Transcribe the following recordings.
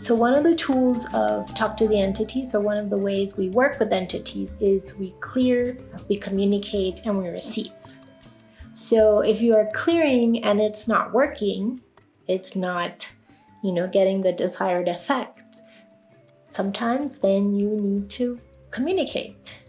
So one of the tools of Talk to the Entities, or one of the ways we work with entities, is we clear, we communicate, and we receive. So if you are clearing and it's not working, it's not, getting the desired effect, sometimes then you need to communicate.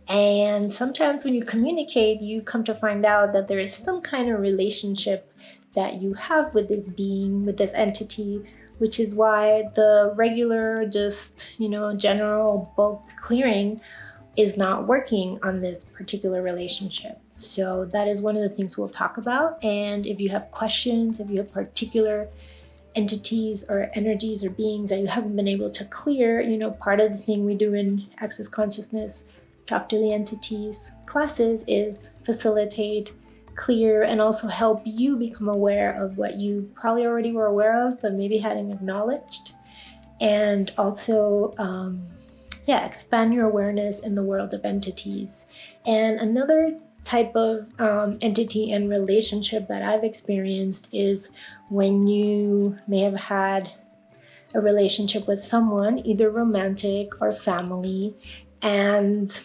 And sometimes when you communicate, you come to find out that there is some kind of relationship that you have with this being, with this entity, which is why the regular, just, general bulk clearing is not working on this particular relationship. So that is one of the things we'll talk about. And if you have questions, if you have particular entities or energies or beings that you haven't been able to clear, part of the thing we do in Access Consciousness, Talk to the Entities classes is facilitate, clear, and also help you become aware of what you probably already were aware of, but maybe hadn't acknowledged. And also, expand your awareness in the world of entities. And another type of entity and relationship that I've experienced is when you may have had a relationship with someone, either romantic or family, and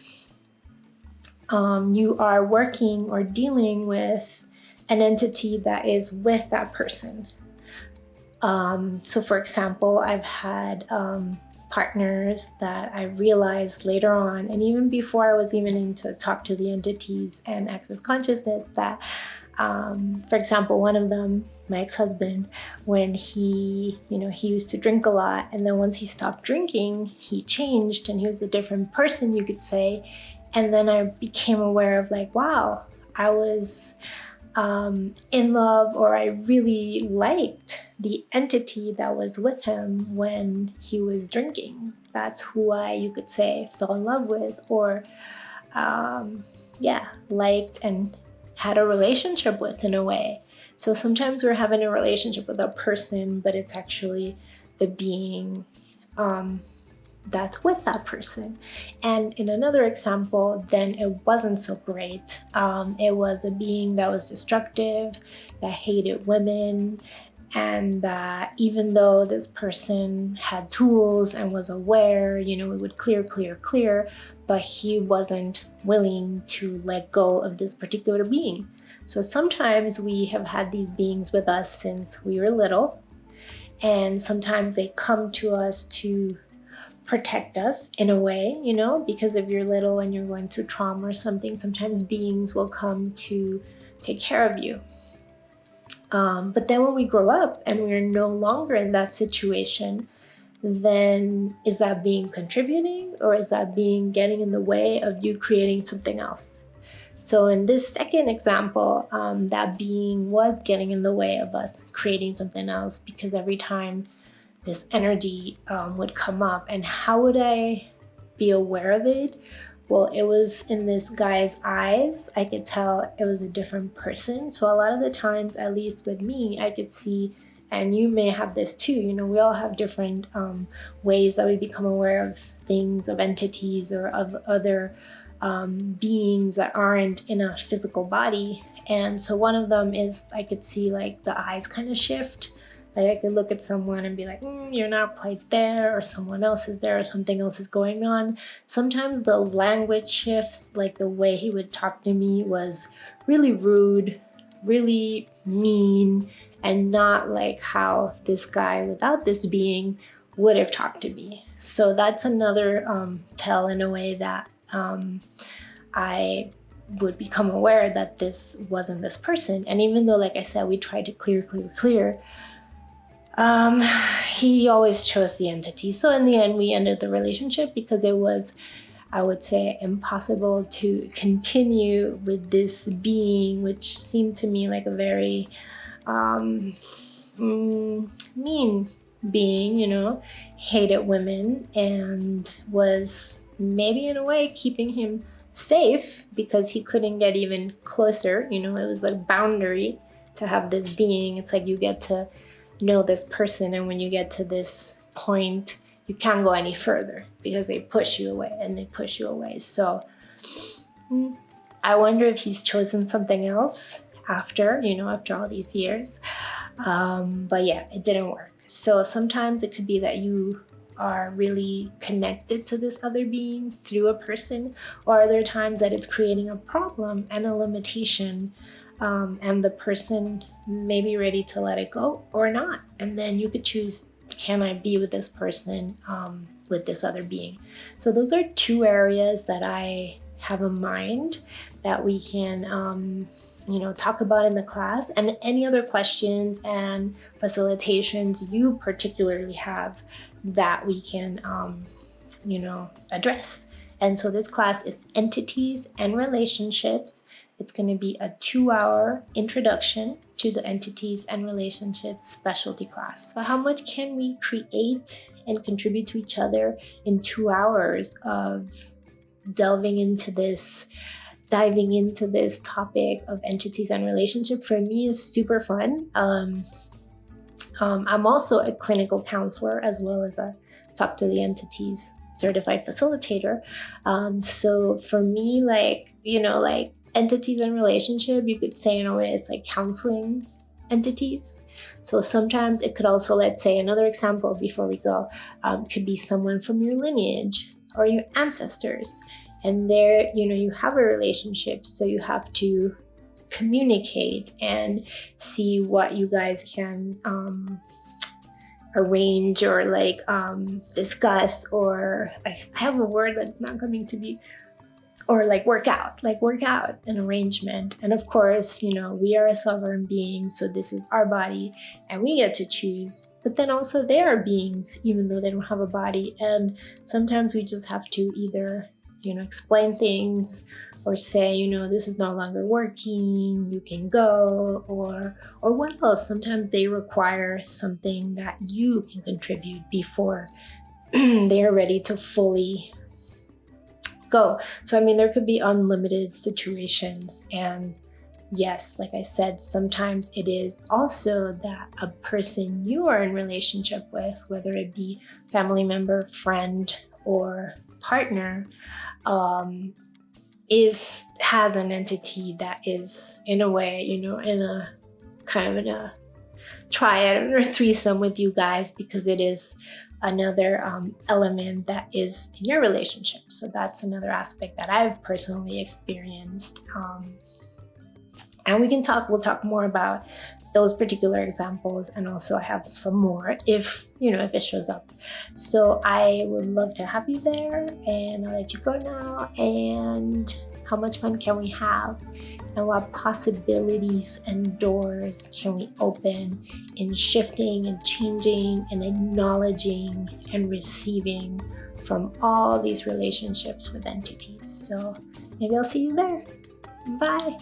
you are working or dealing with an entity that is with that person. So for example, I've had partners that I realized later on, and even before I was even into Talk to the Entities and Access Consciousness, that for example, one of them, my ex-husband, when he used to drink a lot, and then once he stopped drinking, he changed and he was a different person, you could say. And then I became aware of wow, I was in love, or I really liked the entity that was with him when he was drinking. That's who you could say, fell in love with, or liked and had a relationship with in a way. So sometimes we're having a relationship with a person, but it's actually the being that's with that person. And in another example, then it wasn't so great. It was a being that was destructive, that hated women, and that even though this person had tools and was aware, it would clear, but he wasn't willing to let go of this particular being. So sometimes we have had these beings with us since we were little, and sometimes they come to us to protect us in a way, because if you're little and you're going through trauma or something, sometimes beings will come to take care of you. But then when we grow up and we're no longer in that situation, then is that being contributing, or is that being getting in the way of you creating something else? So in this second example, that being was getting in the way of us creating something else, because every time this energy would come up. And how would I be aware of it? Well, it was in this guy's eyes. I could tell it was a different person. So a lot of the times, at least with me, I could see, and you may have this too, we all have different ways that we become aware of things, of entities, or of other beings that aren't in a physical body. And so one of them is, I could see the eyes kind of shift. I could look at someone and be like, you're not quite there, or someone else is there, or something else is going on. Sometimes the language shifts, the way he would talk to me was really rude, really mean, and not like how this guy without this being would have talked to me. So that's another tell in a way that I would become aware that this wasn't this person. And even though, like I said, we tried to clear, he always chose the entity. So in the end, we ended the relationship because it was, I would say, impossible to continue with this being, which seemed to me like a very mean being, hated women, and was maybe in a way keeping him safe because he couldn't get even closer. It was a boundary to have this being. It's like you get to know this person, and when you get to this point, you can't go any further because they push you away and they push you away. So I wonder if he's chosen something else after all these years. But yeah, it didn't work. So sometimes it could be that you are really connected to this other being through a person, or other times that it's creating a problem and a limitation, and the person may be ready to let it go or not. And then you could choose, can I be with this person, with this other being? So those are two areas that I have in mind that we can talk about in the class, and any other questions and facilitations you particularly have that we can address. And so this class is entities and relationships. It's going to be a 2-hour introduction to the entities and relationships specialty class. So how much can we create and contribute to each other in 2 hours of diving into this topic of entities and relationship? For me, is super fun. I'm also a clinical counselor as well as a Talk to the Entities certified facilitator. So for me, like entities and relationship, you could say in a way it's like counseling entities. So sometimes it could also, let's say another example before we go, could be someone from your lineage or your ancestors. And there, you have a relationship, so you have to communicate and see what you guys can arrange or discuss, or I have a word that's not coming to me, or work out an arrangement. And of course, we are a sovereign being, so this is our body and we get to choose. But then also they are beings, even though they don't have a body. And sometimes we just have to either explain things or say, this is no longer working, you can go, or what else. Sometimes they require something that you can contribute before they are ready to fully go. So, there could be unlimited situations. And yes, like I said, sometimes it is also that a person you are in relationship with, whether it be family member, friend, or partner, has an entity that is in a way, in a kind of in a triad or threesome with you guys, because it is another element that is in your relationship. So that's another aspect that I've personally experienced. And we'll talk more about those particular examples, and also I have some more if it shows up. So I would love to have you there, and I'll let you go now. And how much fun can we have, and what possibilities and doors can we open in shifting and changing and acknowledging and receiving from all these relationships with entities. So maybe I'll see you there. Bye.